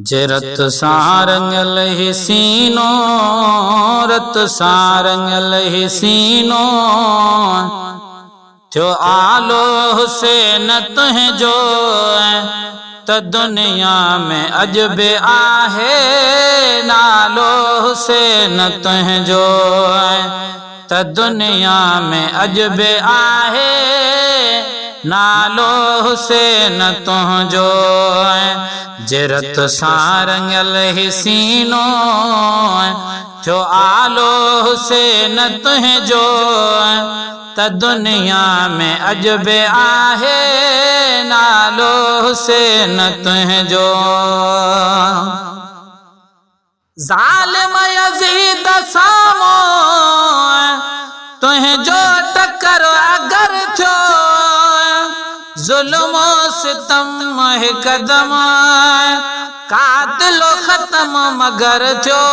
रत सारंगल ही सीनो, रत सारंगल ही सीनो, जो आलो हुसैन तुह जो त दुनिया में अजब आहे, नालो हुसैन तुह जो त दुनिया में अजब आहे, नालो हुसैन तुह जो रत सारंगल ही सीनो, जो आलो हुसैन तुह जो त दुनिया में अजब आहे, नालो हुसैन तुह जो। ज़ालिम यज़ीद सामो तुह जो टक्कर अगर थियो, ज़ुल्म सितम हिकदम कातिल ख़त्म मगर थियो,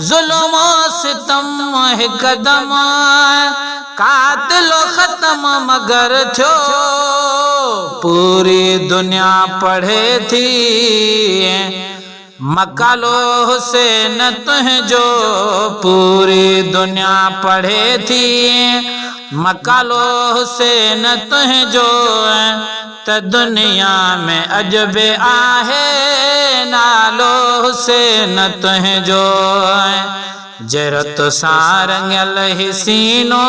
ज़ुल्म सितम हिकदम कातिल ख़त्म मगर थियो। पूरी दुनिया पढ़े थी मकालो हुसैन तुह जो, पूरी दुनिया पढ़े थी मकालो हुसैन तुह जो त दुनिया में अजब आहे, नालो हुसैन तुह जो रत सारंगल ही सीनो,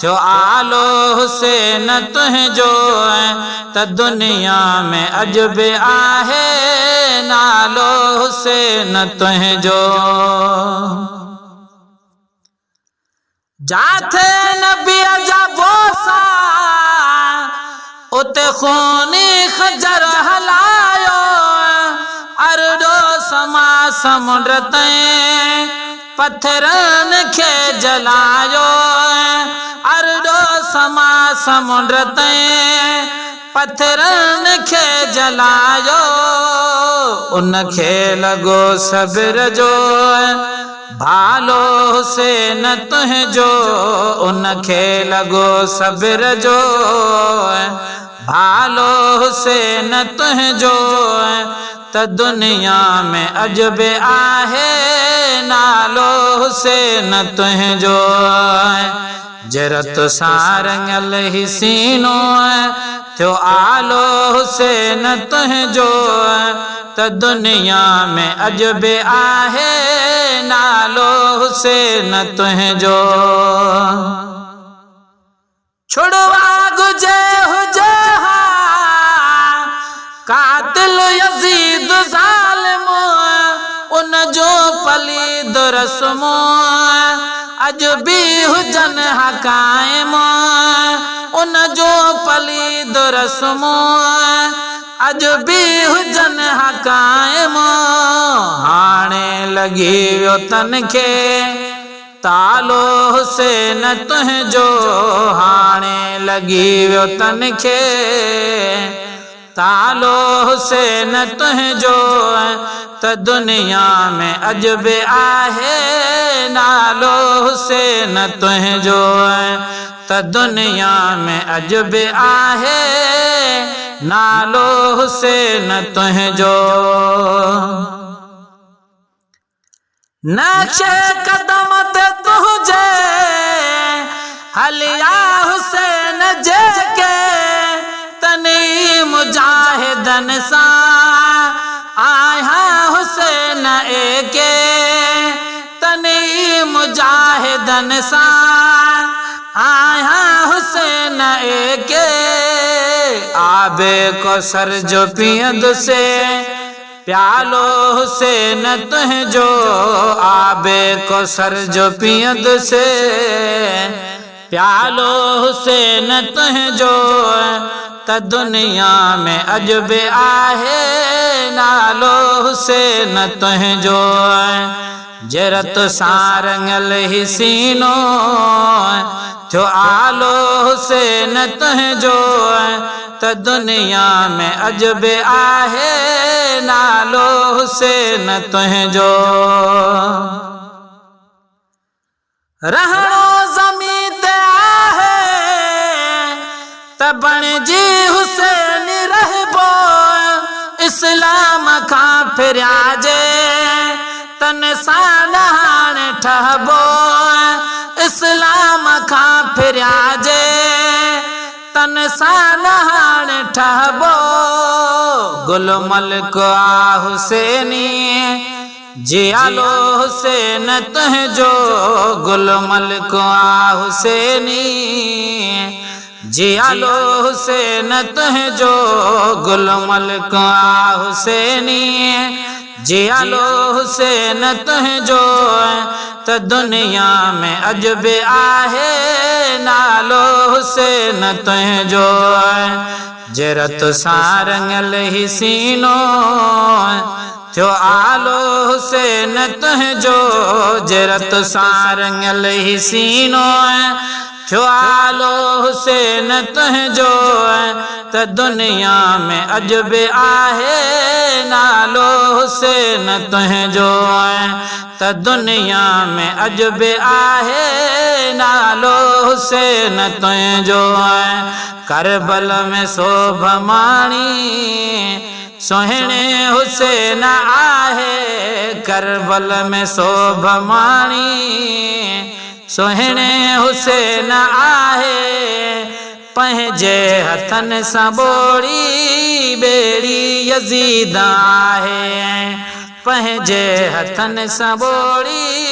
जो आलो हुसैन तुह जो त दुनिया में अजब आहे, नालो हुसैन तुह जो। जाथे नबी जा बोसा उते खूनी खजर हलायो, अरडो समा समुंड तैं पत्थरन के जलायो, अरडो समा समुंड तैं पत्थरन के जलायो। उनखे लगो सब्र जो भालो हुसैन तुह जो, उनखे लगो सब्र जो भालो हुसैन तुह जो त दुनिया में अजब आहे, नालो हुसैन तुह जो रत सारंगल ही सीनो, जो आलो हुसैन तुह जो त दुनिया में अजब आहे, नालो हुसैन तुह जो। छुड़वा गुजे हुजे कातिल यज़ीद ज़ालिम, उन जो पलीद रस्मो अज भी हुजन हकाइम, उन जो पलीद रस्मो अज भी हुजन हकाइम। हाणे लगी वियो तन के तालो हुसैन तुह जो, हाणे लगी वियो तन के तालो हुसैन तुह जो त दुनिया में अजब आहे, नालो हुसैन तुह जो त दुनिया में अजब आहे, नालो हुसैन तुह जो। नक्शे कदम ते तुझे हलिया हुसैन जे के, तनी मुजाहिदन सा आया हुसैन एके, तनी मुजाहिदन सा आया हुसैन एके। आबे को सर जो पियद से प्यालो हुसैन तुह जो, आबे को सर जो पियद से प्यालो हुसैन तुह जो त दुनिया में अजब आहे, नालो हुसैन तुह जो रत सारंगल ही सीनो, जो आलो हुसैन तुह जो त दुनिया में अजब आहे, नालो हुसैन तुह जो। रहणो ज़मीं ते आहे त बणजी हुसैन रहबो, इस्लाम फिराजे तन सानान ठहबो इस्लाम खां फिराजे तन सानान ठहबो गुल मलिक आ हुसैनी जियालो हुसैन तुझो गुल मलिक आ हुसैनी जियालो हुसैन तुझो गुल मलिक आ हुसैनी जियालो हुसैन तुझो त दुनिया में अजब आहे नालो हुसैन तुझो जरत सारंगल ही सीनो थियो आलो हुसैन तुझो जरत सारंगल ही सीनो थियो आलो हुसैन तुझो त दुनिया में अजब आहे नालो हुसैन तुझो त दुनिया में अजब आहे नालो हुसैन तुझो करबल में शोभ माणी सोहणे हुसैन आहे करबल में शोभ माणी सोहणे हुसैन आहे पंहिंजे हथन सां बोड़ी बेड़ी यज़ीद आहे पंहिंजे हथन सां बोड़ी